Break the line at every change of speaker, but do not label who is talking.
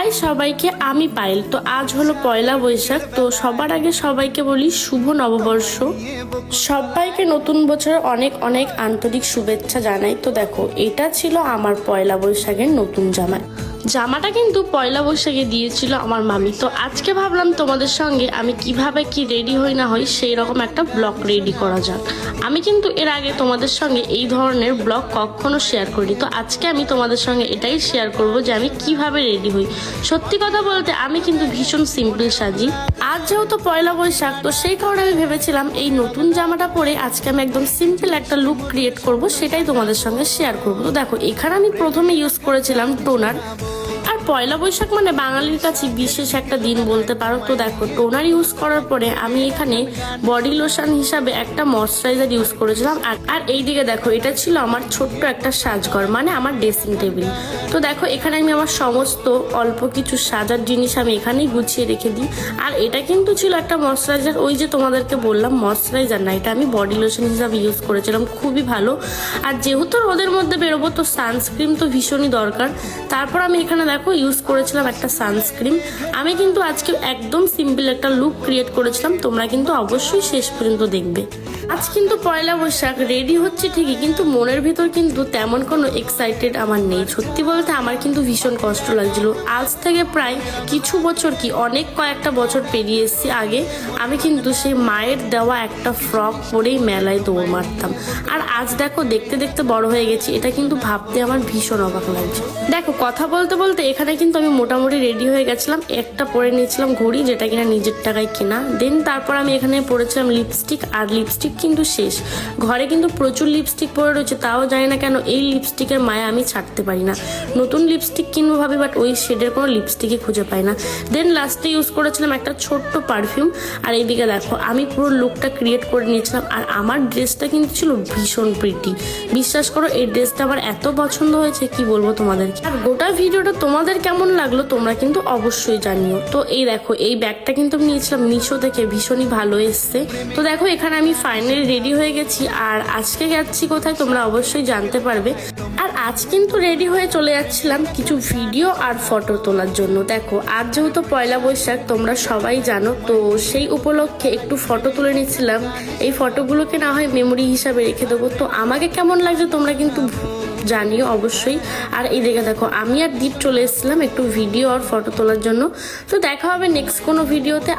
High সবাইকে, আমি পায়েল। তো আজ হলো পয়লা বৈশাখ। তো সবার আগে সবাইকে বলি শুভ নববর্ষ। সবাইকে নতুন বছরের অনেক অনেক আন্তরিক শুভেচ্ছা জানাই। তো দেখো, এটা ছিল আমার পয়লা বৈশাখের নতুন জামাটা কিন্তু পয়লা বৈশাখে দিয়েছিল আমার মামি। তো আজকে ভাবলাম তোমাদের সঙ্গে আমি কিভাবে কি রেডি হই না হই সেই রকম একটা ব্লগ রেডি করা যাক। আমি কিন্তু এর আগে তোমাদের সঙ্গে এই ধরনের ব্লগ কখনো শেয়ার করিনি। তো আজকে আমি তোমাদের সঙ্গে এটাই শেয়ার করব যে আমি কিভাবে রেডি হই। সত্যি কথা বলতে আমি কিন্তু ভীষণ সিম্পল সাজি। আজ যেহেতু পয়লা বৈশাখ, তো সেই কারণে আমি ভেবেছিলাম এই নতুন জামাটা পরে আজকে আমি একদম সিম্পল একটা লুক ক্রিয়েট করব, সেটাই তোমাদের সঙ্গে শেয়ার করবো। তো দেখো, এখানে আমি প্রথমে ইউজ করেছিলাম টোনার। আর পয়লা বৈশাখ মানে বাঙালির কাছে বিশেষ একটা দিন বলতে পারো। তো দেখো, টোনার ইউজ করার পরে আমি এখানে বডি লোশন হিসাবে একটা ময়শ্চারাইজার ইউজ করেছিলাম। আর এইদিকে দেখো, এটা ছিল আমার ছোট্ট একটা সাজঘর, মানে আমার ড্রেসিং টেবিল। তো দেখো, এখানে আমি আমার সমস্ত অল্প কিছু সাজার জিনিস আমি এখানেই গুছিয়ে রেখে দিই। আর এটা কিন্তু ছিল একটা ময়শ্চারাইজার, ওই যে তোমাদেরকে বললাম ময়শ্চারাইজার না, এটা আমি বডি লোশন হিসাবে ইউজ করেছিলাম, খুবই ভালো। আর যেহেতু রোদের মধ্যে বেরোবো, তো সানস্ক্রিন তো ভীষণই দরকার। তারপর আমি এখানে দেখো ইউজ করেছিলাম একটা সানস্ক্রিন। আমি কিন্তু আজকে একদম সিম্পল একটা লুক ক্রিয়েট করেছিলাম, তোমরা কিন্তু অবশ্যই শেষ পর্যন্ত দেখবে। আজ কিন্তু পয়লা বৈশাখ, রেডি হচ্ছে ঠিকই, কিন্তু মনের ভিতর কিন্তু তেমন কোনো এক্সাইটেড আমার নেই। সত্যি বলতে আমার কিন্তু ভীষণ কষ্ট লাগছিল। আজ থেকে প্রায় কিছু বছর কি অনেক কয়েকটা বছর পেরিয়ে এসেছি আগে, আমি কিন্তু সেই মায়ের দেওয়া একটা ফ্রক পরেই মেলায় দৌড় মারতাম। আর আজ দেখো, দেখতে দেখতে বড় হয়ে গেছি, এটা কিন্তু ভাবতে আমার ভীষণ অবাক লাগছে। দেখো, কথা বলতে বলতে এখানে কিন্তু আমি মোটামুটি রেডি হয়ে গেছিলাম। একটা পরে নিয়েছিলাম ঘড়ি, যেটা কিনা নিজের টাকায় কেনা। দেন তারপর আমি এখানে পরেছিলাম লিপস্টিক। আর লিপস্টিক কিন্তু শেষ, ঘরে কিন্তু প্রচুর লিপস্টিক পরে রয়েছে, তাও জানি না কেন এই লিপস্টিকের মায়া আমি ছাড়তে পারি না। নতুন লিপস্টিক কিনবো ভাবি, বাট ওই শেডের কোনো লিপস্টিকই খুঁজে পাই না। দেন লাস্টে ইউজ করেছিলাম একটা ছোট্ট পারফিউম। আর এইদিকে দেখো, আমি পুরো লুকটা ক্রিয়েট করে নিয়েছিলাম। আর আমার ড্রেসটা কিন্তু ছিল ভীষণ প্রিটি। বিশ্বাস করো, এই ড্রেসটা আমার এত পছন্দ হয়েছে, কি বলবো তোমাদেরকে। আর গোটা ভিডিওটা তোমাদের কেমন লাগলো তোমরা কিন্তু অবশ্যই জানিও। তো এই দেখো, এই ব্যাগটা কিন্তু আমি নিয়েছিলাম মিশো থেকে, ভীষণই ভালো এসছে। তো দেখো, এখানে আমি ফাইনালি রেডি হয়ে গেছি। আর আজকে যাচ্ছি কোথায় তোমরা অবশ্যই জানতে পারবে। আর আজ কিন্তু রেডি হয়ে চলে যাচ্ছিলাম কিছু ভিডিও আর ফটো তোলার জন্য। দেখো, আজ যেহেতু পয়লা বৈশাখ তোমরা সবাই জানো, তো সেই উপলক্ষে একটু ফটো তুলে নিচ্ছিলাম। এই ফটোগুলোকে না হয় মেমোরি হিসাবে রেখে দেবো। তো আমাকে কেমন লাগছে তোমরা কিন্তু জানিও অবশ্যই। আর এই দেখো, আমি আর দীপ চলে এসেছিলাম একটু ভিডিও আর ফটো তোলার জন্য। তো দেখা হবে নেক্সট কোনো ভিডিওতে।